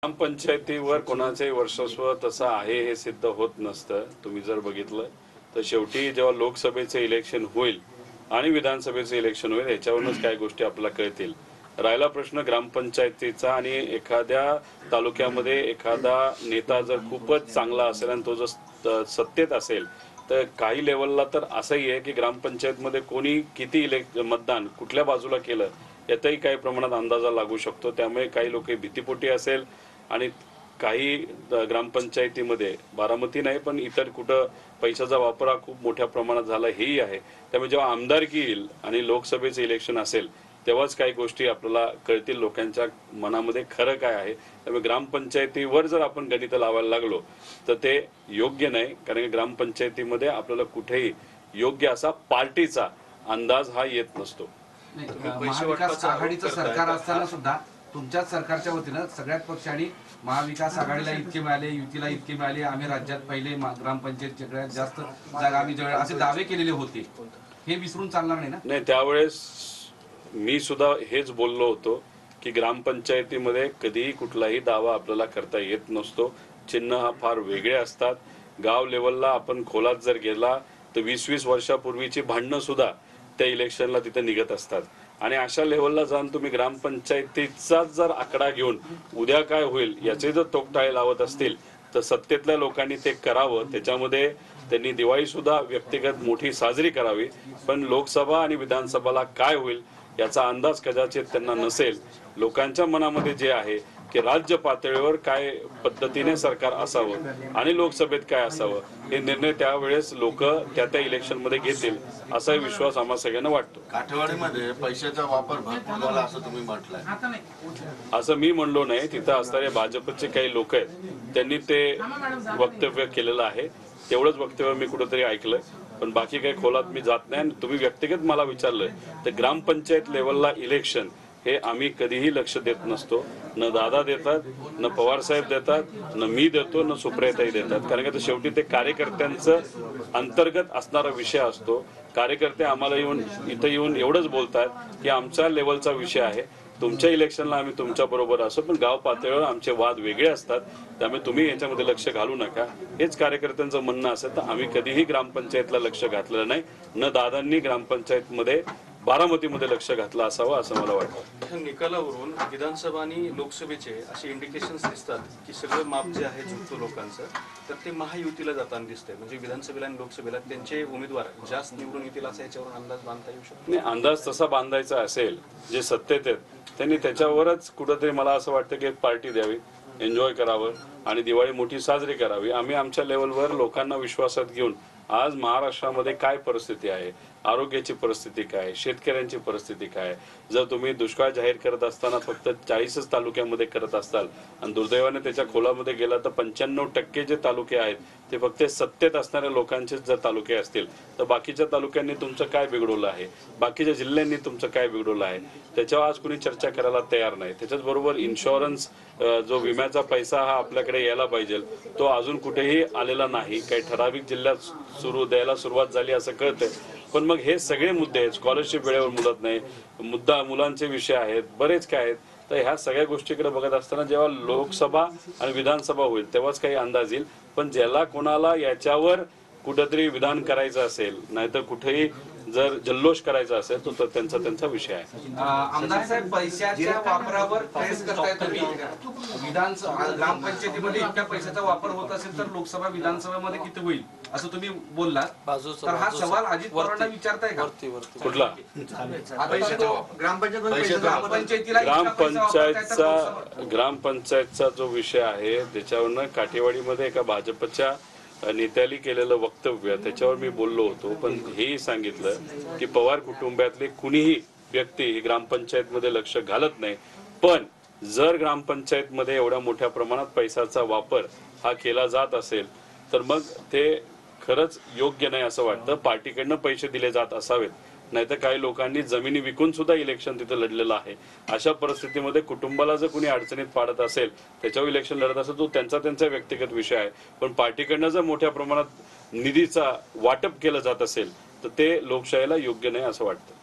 ग्रामपंचायतीवर कोणाचंही वर्चस्व तसं आहे हे सिद्ध होत नसतं. तुम्ही जर बघितलं तर शेवटी जेव्हा लोकसभेचे इलेक्शन होईल आणि विधानसभेचे इलेक्शन होईल याच्यावरूनच काही गोष्टी आपल्याला कळतील. राहिला प्रश्न ग्रामपंचायतीचा आणि एखाद्या तालुक्यामध्ये एखादा नेता जर खूपच चांगला असेल आणि तो जर सत्तेत असेल तर काही लेवलला तर असंही आहे की ग्रामपंचायतमध्ये कोणी किती मतदान कुठल्या बाजूला केलं यातही काही प्रमाणात अंदाजा लागू शकतो. त्यामुळे काही लोक भीतीपोटी असेल आणि काही ग्रामपंचायतीमध्ये बारामती नाही पण इतर कुठं पैशाचा वापर हा खूप मोठ्या प्रमाणात झाला हेही आहे. त्यामुळे जेव्हा आमदारकी येईल आणि लोकसभेचे इलेक्शन असेल तेव्हाच काही गोष्टी आपल्याला कळतील लोकांच्या मनामध्ये खरं काय आहे. त्यामुळे ग्रामपंचायतीवर जर आपण गणित लावायला लागलो तर ते योग्य नाही, कारण की ग्रामपंचायतीमध्ये आपल्याला कुठेही योग्य असा पार्टीचा अंदाज हा येत नसतो. महाविकास आघाडीचं सरकार असताना सुद्धा तुमच्याच सरकारच्या वतीनं सगळ्यात पक्षांनी महाविकास आघाडीला इतके मिळाले, युतीला इतके मिळाले, आम्ही राज्यात पहिले ग्रामपंचायत सगळ्यात जास्त जागा आम्ही असे दावे केलेले होते. हे विसरून चालणार नाही ना? नाही, त्यावेळेस मी सुद्धा हेच बोललो होतो की ग्रामपंचायतीमध्ये कधीही कुठलाही दावा आपल्याला करता येत नसतो. चिन्ह हा फार वेगळे असतात. गाव लेवलला आपण खोलात जर गेला तर 20-20 वर्षापूर्वीची भांडणं सुद्धा त्या इलेक्शनला तिथे निघत असतात. आणि अशा लेवलला जाऊन तुम्ही ग्रामपंचायतीचा जर आकडा घेऊन उद्या काय होईल याचे जर तोकटाळे लावत असतील तर सत्तेतल्या लोकांनी ते करावं. त्याच्यामध्ये त्यांनी दिवाळी सुद्धा व्यक्तिगत मोठी साजरी करावी, पण लोकसभा आणि विधानसभाला काय होईल याचा अंदाज कदाचित त्यांना नसेल. लोकांच्या मनामध्ये जे आहे की राज्य पातळीवर काय पद्धतीने सरकार असावं आणि लोकसभेत काय असावं हे निर्णय त्यावेळेस लोक त्या इलेक्शन मध्ये घेतील असा विश्वास आम्हा सगळ्यांना वाटतो. काठेवाडीमध्ये पैशाचा वापर भरपूर झाला असं तुम्ही म्हटलंय. असं मी म्हणलो नाही, तिथं असणारे भाजपचे काही लोक आहेत त्यांनी ते वक्तव्य केलेलं आहे. तेवढंच वक्तव्य मी कुठेतरी ऐकलंय, पण बाकी काही खोलात मी जात नाही. तुम्ही व्यक्तिगत मला विचारलं तर ग्रामपंचायत लेवलला इलेक्शन हे आम्ही कधीही लक्ष देत नसतो. न दादा देतात, न पवार साहेब देतात, न मी देतो, न सुप्रियाताई देतात. कारण की शेवटी ते कार्यकर्त्यांचं अंतर्गत असणारा विषय असतो. कार्यकर्ते आम्हाला इथं येऊन एवढंच बोलतात की आमच्या लेवलचा विषय आहे, तुमच्या इलेक्शनला आम्ही तुमच्या बरोबर असो, पण गाव पातळीवर आमचे वाद वेगळे असतात. त्यामुळे तुम्ही याच्यामध्ये लक्ष घालू नका हेच कार्यकर्त्यांचं म्हणणं असेल तर आम्ही कधीही ग्रामपंचायतला लक्ष घातलेलं नाही. न दादांनी ग्रामपंचायतमध्ये बारामतीमध्ये लक्ष घातलं असावं असं मला वाटतं. निकालावरून विधानसभा आणि लोकसभेचे असे इंडिकेशन्स दिसतात की सगळं माप जे आहे जुळतो लोकांचं, तर ते महायुतीला जाताना दिसतंय. म्हणजे विधानसभेला आणि लोकसभेला त्यांचे उमेदवार जास्त निवडून येतील असा याच्यावर अंदाज बांधता येऊ शकतो? नाही, अंदाज तसा बांधायचा असेल जे सत्तेत आहेत त्यांनी त्याच्यावरच कुठंतरी मला असं वाटतं की एक पार्टी द्यावी, एन्जॉय करावं आणि दिवाळी मोठी साजरी करावी. आम्ही आमच्या लेवलवर लोकांना विश्वासात घेऊन आज महाराष्ट्रामध्ये काय परिस्थिती आहे, आरोग्याची परिस्थिती काय, शेतकऱ्यांची परिस्थिती काय, जर तुम्ही दुष्काळ जाहीर करत असताना फक्त 40च तालुक्यामध्ये करत असाल आणि दुर्दैवाने त्याच्या खोलामध्ये गेला तर 95% जे तालुके आहेत ते फक्त सत्तेत असणाऱ्या लोकांचेच जर तालुके असतील तर बाकीच्या तालुक्यांनी तुमचं काय बिघडवलं आहे, बाकीच्या जिल्ह्यांनी तुमचं काय बिघडवलं आहे त्याच्यावर आज कुणी चर्चा करायला तयार नाही. त्याच्याच बरोबर इन्शुरन्स जो विम्याचा पैसा हा आपल्याकडे यायला पाहिजे तो अजून कुठेही आलेला नाही. काही ठराविक जिल्ह्यात द्यायला सुरुवात झाली असं कळतंय, पण मग हे सगळे मुद्दे आहेत. स्कॉलरशिप वेळेवर मिळत नाही, मुलांचे विषय आहेत, बरेच काय आहेत. तर ह्या सगळ्या गोष्टीकडे बघत असताना जेव्हा लोकसभा आणि विधानसभा होईल तेव्हाच काही अंदाज येईल. पण ज्याला कोणाला याच्यावर कुठेतरी विधान करायचं असेल नाहीतर कुठेही जर जल्लोष करायचा असेल तर त्यांचा विषय आहे. आमदार साहेब, पैशाच्या वापरावर प्रेस करताय तुम्ही. ग्रामपंचायतीमध्ये इतक्या पैशाचा वापर होत असेल तर लोकसभा विधानसभेमध्ये किती होईल असं तुम्ही बोललात, तर हा सवाल अजित पवारांना विचारताय का? कुठला? ग्रामपंचायतचा जो विषय आहे त्याच्यावरनं काठेवाडीमध्ये एका भाजपच्या नेत्याने केलेलं वक्तव्य त्याच्यावर मी बोललो होतो. पण हेही सांगितलं की पवार कुटुंबातले कुणीही व्यक्ती ग्रामपंचायतमध्ये लक्ष घालत नाही, पण जर ग्रामपंचायतमध्ये एवढ्या मोठ्या प्रमाणात पैशाचा वापर हा केला जात असेल तर मग ते खरंच योग्य नाही असं वाटतं. पार्टीकडनं पैसे दिले जात असावेत, नाहीतर काही लोकांनी जमिनी विकून सुद्धा इलेक्शन तिथे लढलेलं आहे. अशा परिस्थितीमध्ये कुटुंबाला जर कुणी अडचणीत पाडत असेल त्याच्यावर इलेक्शन लढत असेल तो त्यांचा व्यक्तिगत विषय आहे. पण पार्टीकडनं जर मोठ्या प्रमाणात निधीचा वाटप केलं जात असेल तर ते लोकशाहीला योग्य नाही असं वाटतं.